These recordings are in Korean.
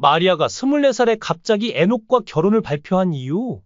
마리아가 24살에 갑자기 에녹과 결혼을 발표한 이유.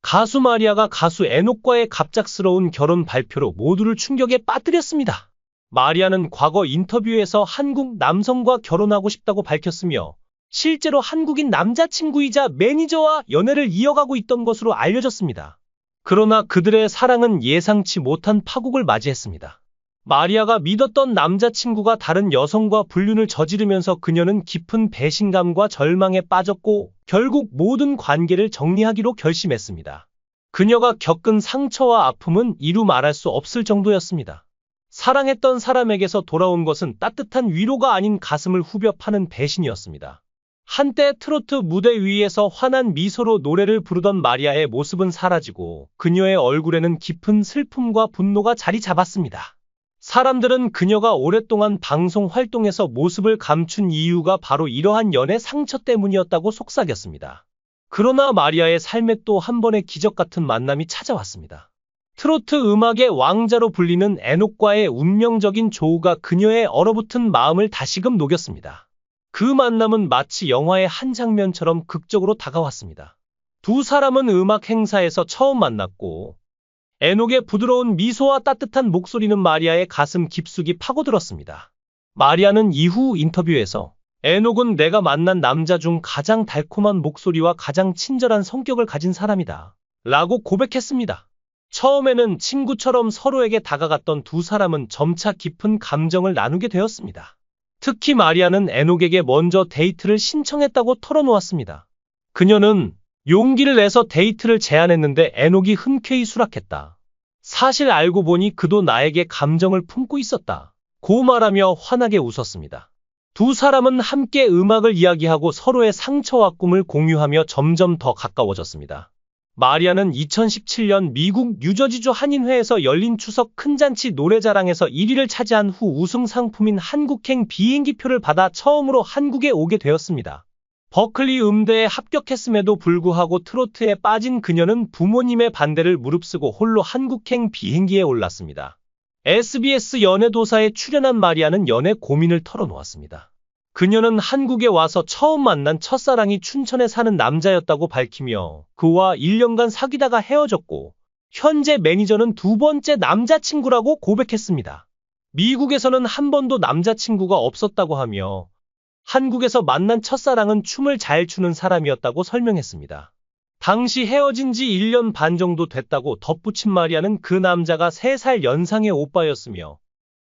가수 마리아가 가수 에녹과의 갑작스러운 결혼 발표로 모두를 충격에 빠뜨렸습니다. 마리아는 과거 인터뷰에서 한국 남성과 결혼하고 싶다고 밝혔으며 실제로 한국인 남자친구이자 매니저와 연애를 이어가고 있던 것으로 알려졌습니다. 그러나 그들의 사랑은 예상치 못한 파국을 맞이했습니다. 마리아가 믿었던 남자친구가 다른 여성과 불륜을 저지르면서 그녀는 깊은 배신감과 절망에 빠졌고 결국 모든 관계를 정리하기로 결심했습니다. 그녀가 겪은 상처와 아픔은 이루 말할 수 없을 정도였습니다. 사랑했던 사람에게서 돌아온 것은 따뜻한 위로가 아닌 가슴을 후벼 파는 배신이었습니다. 한때 트로트 무대 위에서 환한 미소로 노래를 부르던 마리아의 모습은 사라지고 그녀의 얼굴에는 깊은 슬픔과 분노가 자리 잡았습니다. 사람들은 그녀가 오랫동안 방송 활동에서 모습을 감춘 이유가 바로 이러한 연애 상처 때문이었다고 속삭였습니다. 그러나 마리아의 삶에 또 한 번의 기적 같은 만남이 찾아왔습니다. 트로트 음악의 왕자로 불리는 에녹과의 운명적인 조우가 그녀의 얼어붙은 마음을 다시금 녹였습니다. 그 만남은 마치 영화의 한 장면처럼 극적으로 다가왔습니다. 두 사람은 음악 행사에서 처음 만났고 에녹의 부드러운 미소와 따뜻한 목소리는 마리아의 가슴 깊숙이 파고들었습니다. 마리아는 이후 인터뷰에서 에녹은 내가 만난 남자 중 가장 달콤한 목소리와 가장 친절한 성격을 가진 사람이다 라고 고백했습니다. 처음에는 친구처럼 서로에게 다가갔던 두 사람은 점차 깊은 감정을 나누게 되었습니다. 특히 마리아는 에녹에게 먼저 데이트를 신청했다고 털어놓았습니다. 그녀는 용기를 내서 데이트를 제안했는데 에녹이 흔쾌히 수락했다. 사실 알고 보니 그도 나에게 감정을 품고 있었다. 고 말하며 환하게 웃었습니다. 두 사람은 함께 음악을 이야기하고 서로의 상처와 꿈을 공유하며 점점 더 가까워졌습니다. 마리아는 2017년 미국 뉴저지주 한인회에서 열린 추석 큰잔치 노래자랑에서 1위를 차지한 후 우승 상품인 한국행 비행기표를 받아 처음으로 한국에 오게 되었습니다. 버클리 음대에 합격했음에도 불구하고 트로트에 빠진 그녀는 부모님의 반대를 무릅쓰고 홀로 한국행 비행기에 올랐습니다. SBS 연애도사에 출연한 마리아는 연애 고민을 털어놓았습니다. 그녀는 한국에 와서 처음 만난 첫사랑이 춘천에 사는 남자였다고 밝히며 그와 1년간 사귀다가 헤어졌고 현재 매니저는 두 번째 남자친구라고 고백했습니다. 미국에서는 한 번도 남자친구가 없었다고 하며 한국에서 만난 첫사랑은 춤을 잘 추는 사람이었다고 설명했습니다. 당시 헤어진 지 1년 반 정도 됐다고 덧붙인 마리아는 그 남자가 3살 연상의 오빠였으며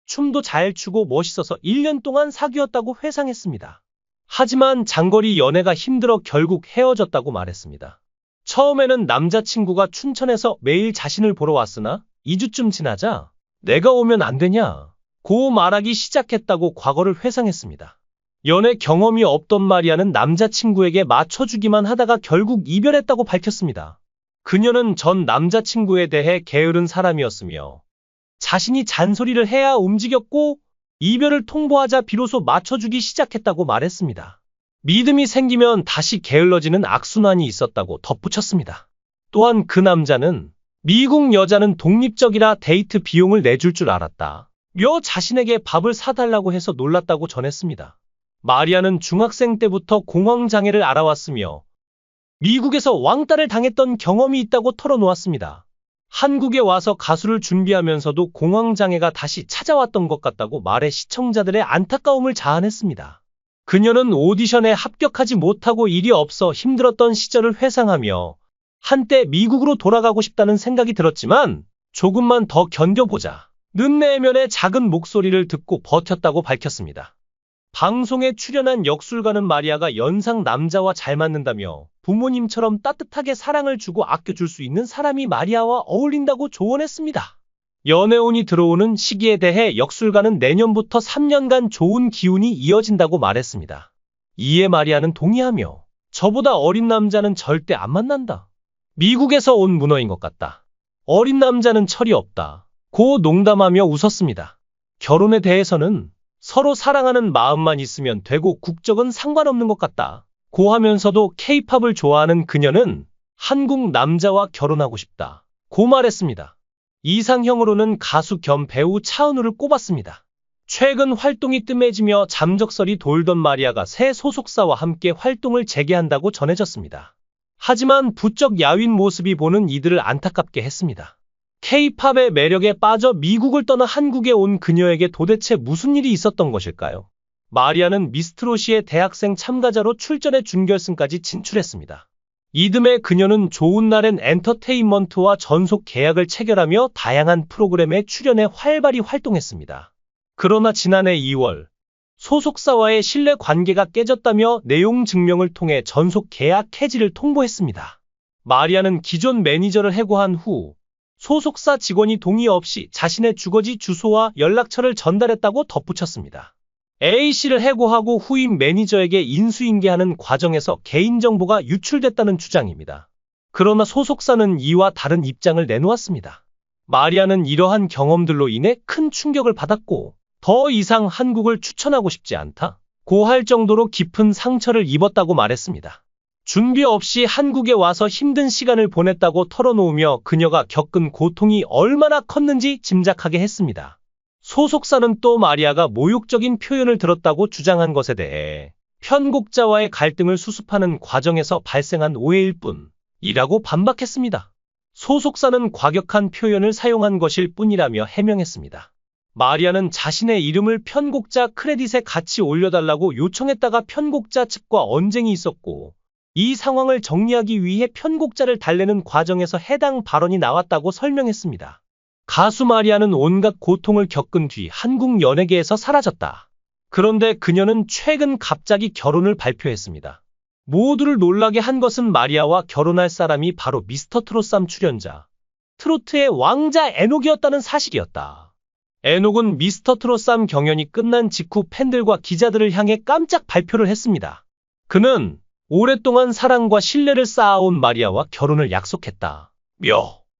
춤도 잘 추고 멋있어서 1년 동안 사귀었다고 회상했습니다. 하지만 장거리 연애가 힘들어 결국 헤어졌다고 말했습니다. 처음에는 남자친구가 춘천에서 매일 자신을 보러 왔으나 2주쯤 지나자 내가 오면 안 되냐 고 말하기 시작했다고 과거를 회상했습니다. 연애 경험이 없던 마리아는 남자친구에게 맞춰주기만 하다가 결국 이별했다고 밝혔습니다. 그녀는 전 남자친구에 대해 게으른 사람이었으며 자신이 잔소리를 해야 움직였고 이별을 통보하자 비로소 맞춰주기 시작했다고 말했습니다. 믿음이 생기면 다시 게을러지는 악순환이 있었다고 덧붙였습니다. 또한 그 남자는 미국 여자는 독립적이라 데이트 비용을 내줄 줄 알았다. 며 자신에게 밥을 사달라고 해서 놀랐다고 전했습니다. 마리아는 중학생 때부터 공황장애를 앓아왔으며 미국에서 왕따를 당했던 경험이 있다고 털어놓았습니다. 한국에 와서 가수를 준비하면서도 공황장애가 다시 찾아왔던 것 같다고 말해 시청자들의 안타까움을 자아냈습니다. 그녀는 오디션에 합격하지 못하고 일이 없어 힘들었던 시절을 회상하며 한때 미국으로 돌아가고 싶다는 생각이 들었지만 조금만 더 견뎌보자 는 내면의 작은 목소리를 듣고 버텼다고 밝혔습니다. 방송에 출연한 역술가는 마리아가 연상 남자와 잘 맞는다며 부모님처럼 따뜻하게 사랑을 주고 아껴줄 수 있는 사람이 마리아와 어울린다고 조언했습니다. 연애운이 들어오는 시기에 대해 역술가는 내년부터 3년간 좋은 기운이 이어진다고 말했습니다. 이에 마리아는 동의하며 저보다 어린 남자는 절대 안 만난다. 미국에서 온 문어인 것 같다. 어린 남자는 철이 없다. 고 농담하며 웃었습니다. 결혼에 대해서는 서로 사랑하는 마음만 있으면 되고 국적은 상관없는 것 같다. 고 하면서도 K-팝을 좋아하는 그녀는 한국 남자와 결혼하고 싶다. 고 말했습니다. 이상형으로는 가수 겸 배우 차은우를 꼽았습니다. 최근 활동이 뜸해지며 잠적설이 돌던 마리아가 새 소속사와 함께 활동을 재개한다고 전해졌습니다. 하지만 부쩍 야윈 모습이 보는 이들을 안타깝게 했습니다. K-팝의 매력에 빠져 미국을 떠나 한국에 온 그녀에게 도대체 무슨 일이 있었던 것일까요? 마리아는 미스트롯의 대학생 참가자로 출전해 준결승까지 진출했습니다. 이듬해 그녀는 좋은 날엔 엔터테인먼트와 전속 계약을 체결하며 다양한 프로그램에 출연해 활발히 활동했습니다. 그러나 지난해 2월 소속사와의 신뢰 관계가 깨졌다며 내용 증명을 통해 전속 계약 해지를 통보했습니다. 마리아는 기존 매니저를 해고한 후 소속사 직원이 동의 없이 자신의 주거지 주소와 연락처를 전달했다고 덧붙였습니다. A씨를 해고하고 후임 매니저에게 인수인계하는 과정에서 개인정보가 유출됐다는 주장입니다. 그러나 소속사는 이와 다른 입장을 내놓았습니다. 마리아는 이러한 경험들로 인해 큰 충격을 받았고 더 이상 한국을 추천하고 싶지 않다고 할 정도로 깊은 상처를 입었다고 말했습니다. 준비 없이 한국에 와서 힘든 시간을 보냈다고 털어놓으며 그녀가 겪은 고통이 얼마나 컸는지 짐작하게 했습니다. 소속사는 또 마리아가 모욕적인 표현을 들었다고 주장한 것에 대해 편곡자와의 갈등을 수습하는 과정에서 발생한 오해일 뿐이라고 반박했습니다. 소속사는 과격한 표현을 사용한 것일 뿐이라며 해명했습니다. 마리아는 자신의 이름을 편곡자 크레딧에 같이 올려달라고 요청했다가 편곡자 측과 언쟁이 있었고 이 상황을 정리하기 위해 편곡자를 달래는 과정에서 해당 발언이 나왔다고 설명했습니다. 가수 마리아는 온갖 고통을 겪은 뒤 한국 연예계에서 사라졌다. 그런데 그녀는 최근 갑자기 결혼을 발표했습니다. 모두를 놀라게 한 것은 마리아와 결혼할 사람이 바로 미스터트롯3 출연자, 트로트의 왕자 에녹이었다는 사실이었다. 에녹은 미스터트롯3 경연이 끝난 직후 팬들과 기자들을 향해 깜짝 발표를 했습니다. 그는 오랫동안 사랑과 신뢰를 쌓아온 마리아와 결혼을 약속했다.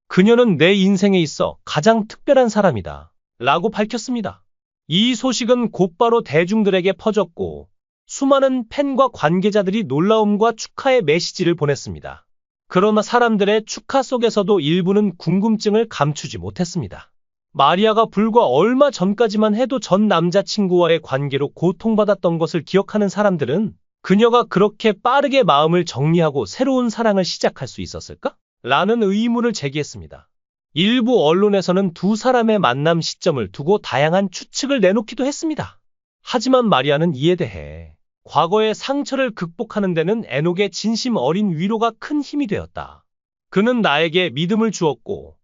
그녀는 내 인생에 있어 가장 특별한 사람이다. 라고 밝혔습니다. 이 소식은 곧바로 대중들에게 퍼졌고 수많은 팬과 관계자들이 놀라움과 축하의 메시지를 보냈습니다. 그러나 사람들의 축하 속에서도 일부는 궁금증을 감추지 못했습니다. 마리아가 불과 얼마 전까지만 해도 전 남자친구와의 관계로 고통받았던 것을 기억하는 사람들은 그녀가 그렇게 빠르게 마음을 정리하고 새로운 사랑을 시작할 수 있었을까? 라는 의문을 제기했습니다. 일부 언론에서는 두 사람의 만남 시점을 두고 다양한 추측을 내놓기도 했습니다. 하지만 마리아는 이에 대해 과거의 상처를 극복하는 데는 에녹의 진심 어린 위로가 큰 힘이 되었다. 그는 나에게 믿음을 주었고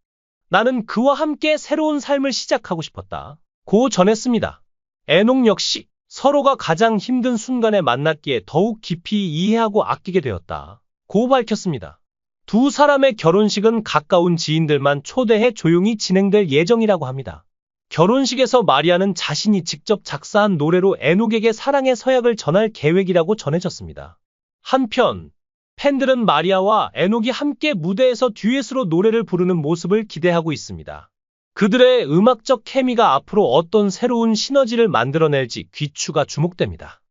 나는 그와 함께 새로운 삶을 시작하고 싶었다. 고 전했습니다. 에녹 역시 서로가 가장 힘든 순간에 만났기에 더욱 깊이 이해하고 아끼게 되었다. 고 밝혔습니다. 두 사람의 결혼식은 가까운 지인들만 초대해 조용히 진행될 예정이라고 합니다. 결혼식에서 마리아는 자신이 직접 작사한 노래로 에녹에게 사랑의 서약을 전할 계획이라고 전해졌습니다. 한편 팬들은 마리아와 에녹이 함께 무대에서 듀엣으로 노래를 부르는 모습을 기대하고 있습니다. 그들의 음악적 케미가 앞으로 어떤 새로운 시너지를 만들어낼지 귀추가 주목됩니다.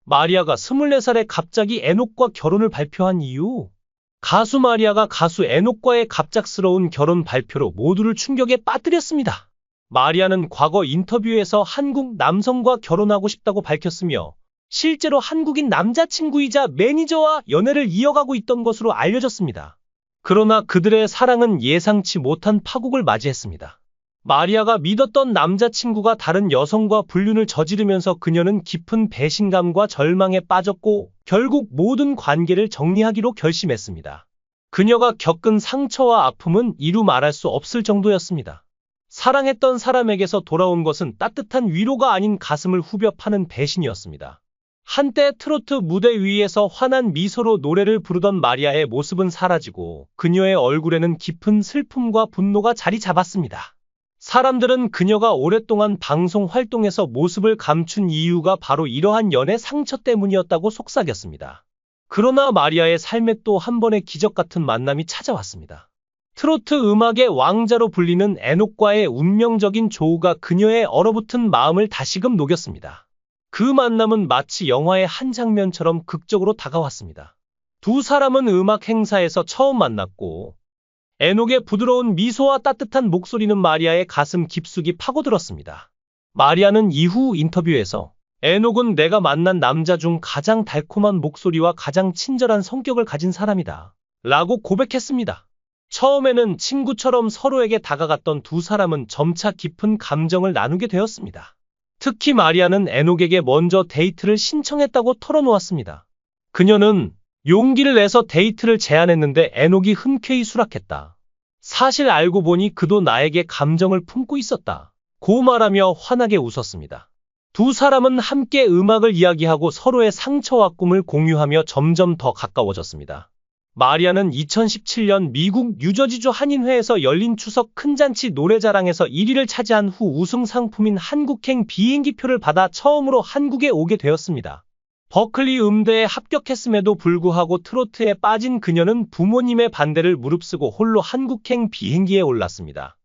마리아가 24살에 갑자기 에녹과 결혼을 발표한 이유. 가수 마리아가 가수 에녹과의 갑작스러운 결혼 발표로 모두를 충격에 빠뜨렸습니다. 마리아는 과거 인터뷰에서 한국 남성과 결혼하고 싶다고 밝혔으며 실제로 한국인 남자친구이자 매니저와 연애를 이어가고 있던 것으로 알려졌습니다. 그러나 그들의 사랑은 예상치 못한 파국을 맞이했습니다. 마리아가 믿었던 남자친구가 다른 여성과 불륜을 저지르면서 그녀는 깊은 배신감과 절망에 빠졌고 결국 모든 관계를 정리하기로 결심했습니다. 그녀가 겪은 상처와 아픔은 이루 말할 수 없을 정도였습니다. 사랑했던 사람에게서 돌아온 것은 따뜻한 위로가 아닌 가슴을 후벼 파는 배신이었습니다. 한때 트로트 무대 위에서 환한 미소로 노래를 부르던 마리아의 모습은 사라지고 그녀의 얼굴에는 깊은 슬픔과 분노가 자리 잡았습니다. 사람들은 그녀가 오랫동안 방송 활동에서 모습을 감춘 이유가 바로 이러한 연애 상처 때문이었다고 속삭였습니다. 그러나 마리아의 삶에 또 한 번의 기적 같은 만남이 찾아왔습니다. 트로트 음악의 왕자로 불리는 에녹과의 운명적인 조우가 그녀의 얼어붙은 마음을 다시금 녹였습니다. 그 만남은 마치 영화의 한 장면처럼 극적으로 다가왔습니다. 두 사람은 음악 행사에서 처음 만났고 에녹의 부드러운 미소와 따뜻한 목소리는 마리아의 가슴 깊숙이 파고들었습니다. 마리아는 이후 인터뷰에서 에녹은 내가 만난 남자 중 가장 달콤한 목소리와 가장 친절한 성격을 가진 사람이다. 라고 고백했습니다. 처음에는 친구처럼 서로에게 다가갔던 두 사람은 점차 깊은 감정을 나누게 되었습니다. 특히 마리아는 에녹에게 먼저 데이트를 신청했다고 털어놓았습니다. 그녀는 용기를 내서 데이트를 제안했는데 에녹이 흔쾌히 수락했다. 사실 알고 보니 그도 나에게 감정을 품고 있었다. 고 말하며 환하게 웃었습니다. 두 사람은 함께 음악을 이야기하고 서로의 상처와 꿈을 공유하며 점점 더 가까워졌습니다. 마리아는 2017년 미국 뉴저지주 한인회에서 열린 추석 큰잔치 노래자랑에서 1위를 차지한 후 우승 상품인 한국행 비행기표를 받아 처음으로 한국에 오게 되었습니다. 버클리 음대에 합격했음에도 불구하고 트로트에 빠진 그녀는 부모님의 반대를 무릅쓰고 홀로 한국행 비행기에 올랐습니다.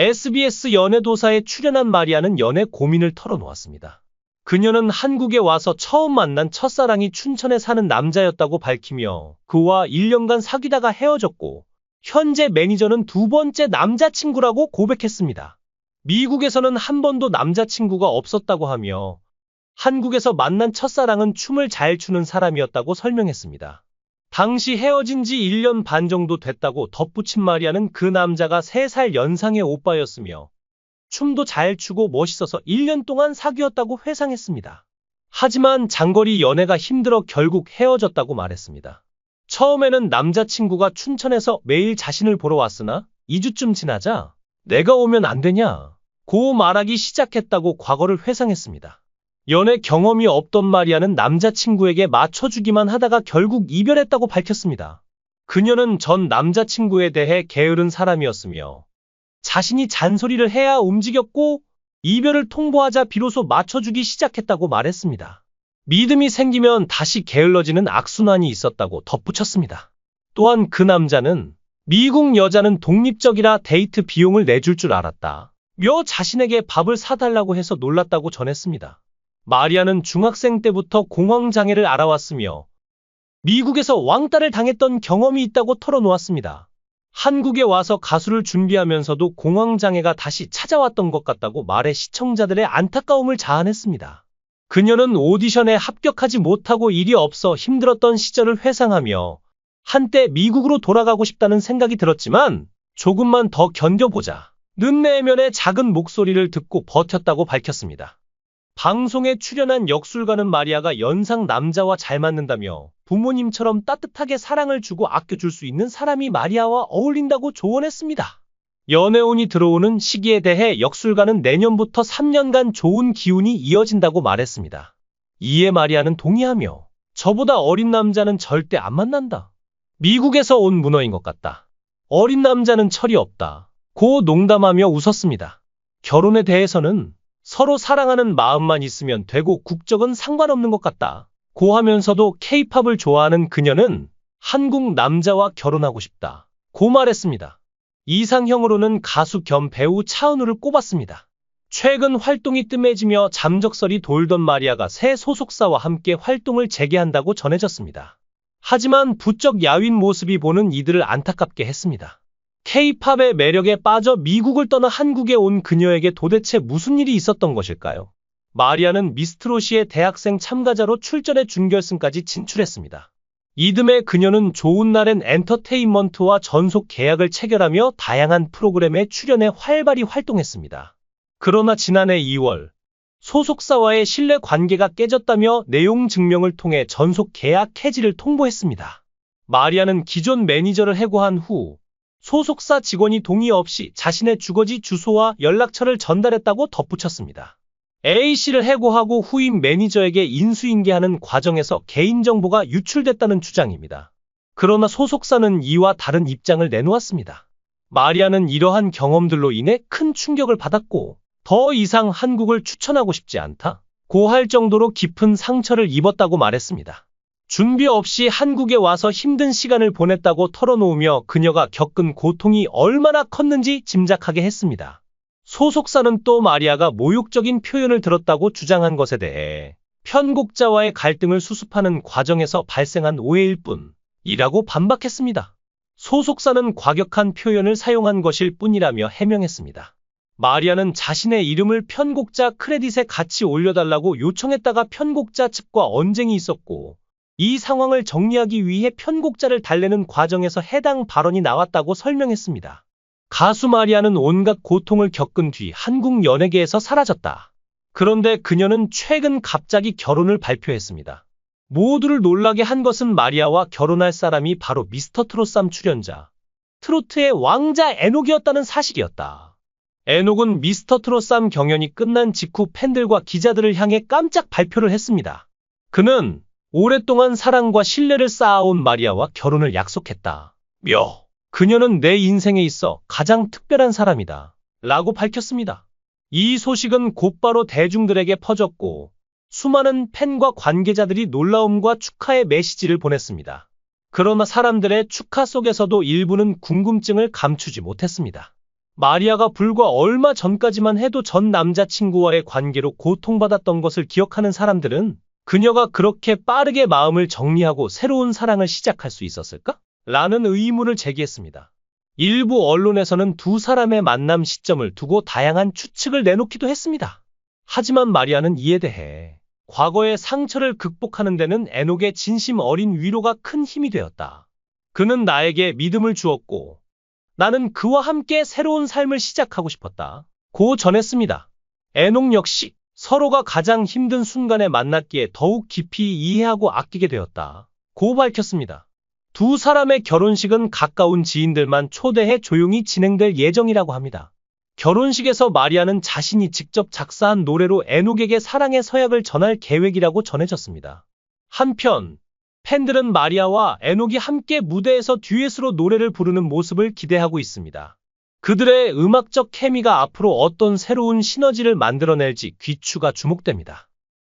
SBS 연애도사에 출연한 마리아는 연애 고민을 털어놓았습니다. 그녀는 한국에 와서 처음 만난 첫사랑이 춘천에 사는 남자였다고 밝히며 그와 1년간 사귀다가 헤어졌고 현재 매니저는 두 번째 남자친구라고 고백했습니다. 미국에서는 한 번도 남자친구가 없었다고 하며 한국에서 만난 첫사랑은 춤을 잘 추는 사람이었다고 설명했습니다. 당시 헤어진 지 1년 반 정도 됐다고 덧붙인 마리아는 그 남자가 3살 연상의 오빠였으며 춤도 잘 추고 멋있어서 1년 동안 사귀었다고 회상했습니다. 하지만 장거리 연애가 힘들어 결국 헤어졌다고 말했습니다. 처음에는 남자친구가 춘천에서 매일 자신을 보러 왔으나 2주쯤 지나자 내가 오면 안 되냐 고 말하기 시작했다고 과거를 회상했습니다. 연애 경험이 없던 마리아는 남자친구에게 맞춰주기만 하다가 결국 이별했다고 밝혔습니다. 그녀는 전 남자친구에 대해 게으른 사람이었으며 자신이 잔소리를 해야 움직였고 이별을 통보하자 비로소 맞춰주기 시작했다고 말했습니다. 믿음이 생기면 다시 게을러지는 악순환이 있었다고 덧붙였습니다. 또한 그 남자는 미국 여자는 독립적이라 데이트 비용을 내줄 줄 알았다. 며 자신에게 밥을 사달라고 해서 놀랐다고 전했습니다. 마리아는 중학생 때부터 공황장애를 앓아왔으며 미국에서 왕따를 당했던 경험이 있다고 털어놓았습니다. 한국에 와서 가수를 준비하면서도 공황장애가 다시 찾아왔던 것 같다고 말해 시청자들의 안타까움을 자아냈습니다. 그녀는 오디션에 합격하지 못하고 일이 없어 힘들었던 시절을 회상하며 한때 미국으로 돌아가고 싶다는 생각이 들었지만 조금만 더 견뎌보자. 는 내면의 작은 목소리를 듣고 버텼다고 밝혔습니다. 방송에 출연한 역술가는 마리아가 연상 남자와 잘 맞는다며 부모님처럼 따뜻하게 사랑을 주고 아껴줄 수 있는 사람이 마리아와 어울린다고 조언했습니다. 연애운이 들어오는 시기에 대해 역술가는 내년부터 3년간 좋은 기운이 이어진다고 말했습니다. 이에 마리아는 동의하며 저보다 어린 남자는 절대 안 만난다. 미국에서 온 문어인 것 같다. 어린 남자는 철이 없다. 고 농담하며 웃었습니다. 결혼에 대해서는 서로 사랑하는 마음만 있으면 되고 국적은 상관없는 것 같다. 고 하면서도 K-팝을 좋아하는 그녀는 한국 남자와 결혼하고 싶다. 고 말했습니다. 이상형으로는 가수 겸 배우 차은우를 꼽았습니다. 최근 활동이 뜸해지며 잠적설이 돌던 마리아가 새 소속사와 함께 활동을 재개한다고 전해졌습니다. 하지만 부쩍 야윈 모습이 보는 이들을 안타깝게 했습니다. K-팝의 매력에 빠져 미국을 떠나 한국에 온 그녀에게 도대체 무슨 일이 있었던 것일까요? 마리아는 미스트롯의 대학생 참가자로 출전해 준결승까지 진출했습니다. 이듬해 그녀는 좋은 날엔 엔터테인먼트와 전속 계약을 체결하며 다양한 프로그램에 출연해 활발히 활동했습니다. 그러나 지난해 2월 소속사와의 신뢰 관계가 깨졌다며 내용 증명을 통해 전속 계약 해지를 통보했습니다. 마리아는 기존 매니저를 해고한 후 소속사 직원이 동의 없이 자신의 주거지 주소와 연락처를 전달했다고 덧붙였습니다. A씨를 해고하고 후임 매니저에게 인수인계하는 과정에서 개인정보가 유출됐다는 주장입니다. 그러나 소속사는 이와 다른 입장을 내놓았습니다. 마리아는 이러한 경험들로 인해 큰 충격을 받았고 더 이상 한국을 추천하고 싶지 않다. 고 할 정도로 깊은 상처를 입었다고 말했습니다. 준비 없이 한국에 와서 힘든 시간을 보냈다고 털어놓으며 그녀가 겪은 고통이 얼마나 컸는지 짐작하게 했습니다. 소속사는 또 마리아가 모욕적인 표현을 들었다고 주장한 것에 대해 편곡자와의 갈등을 수습하는 과정에서 발생한 오해일 뿐이라고 반박했습니다. 소속사는 과격한 표현을 사용한 것일 뿐이라며 해명했습니다. 마리아는 자신의 이름을 편곡자 크레딧에 같이 올려달라고 요청했다가 편곡자 측과 언쟁이 있었고, 이 상황을 정리하기 위해 편곡자를 달래는 과정에서 해당 발언이 나왔다고 설명했습니다. 가수 마리아는 온갖 고통을 겪은 뒤 한국 연예계에서 사라졌다. 그런데 그녀는 최근 갑자기 결혼을 발표했습니다. 모두를 놀라게 한 것은 마리아와 결혼할 사람이 바로 미스터 트롯3 출연자, 트로트의 왕자 에녹이었다는 사실이었다. 에녹은 미스터 트롯3 경연이 끝난 직후 팬들과 기자들을 향해 깜짝 발표를 했습니다. 그는 오랫동안 사랑과 신뢰를 쌓아온 마리아와 결혼을 약속했다. 그녀는 내 인생에 있어 가장 특별한 사람이다. 라고 밝혔습니다. 이 소식은 곧바로 대중들에게 퍼졌고, 수많은 팬과 관계자들이 놀라움과 축하의 메시지를 보냈습니다. 그러나 사람들의 축하 속에서도 일부는 궁금증을 감추지 못했습니다. 마리아가 불과 얼마 전까지만 해도 전 남자친구와의 관계로 고통받았던 것을 기억하는 사람들은 그녀가 그렇게 빠르게 마음을 정리하고 새로운 사랑을 시작할 수 있었을까? 라는 의문을 제기했습니다. 일부 언론에서는 두 사람의 만남 시점을 두고 다양한 추측을 내놓기도 했습니다. 하지만 마리아는 이에 대해 과거의 상처를 극복하는 데는 에녹의 진심 어린 위로가 큰 힘이 되었다. 그는 나에게 믿음을 주었고 나는 그와 함께 새로운 삶을 시작하고 싶었다. 고 전했습니다. 에녹 역시 서로가 가장 힘든 순간에 만났기에 더욱 깊이 이해하고 아끼게 되었다. 고 밝혔습니다. 두 사람의 결혼식은 가까운 지인들만 초대해 조용히 진행될 예정이라고 합니다. 결혼식에서 마리아는 자신이 직접 작사한 노래로 에녹에게 사랑의 서약을 전할 계획이라고 전해졌습니다. 한편 팬들은 마리아와 에녹이 함께 무대에서 듀엣으로 노래를 부르는 모습을 기대하고 있습니다. 그들의 음악적 케미가 앞으로 어떤 새로운 시너지를 만들어낼지 귀추가 주목됩니다.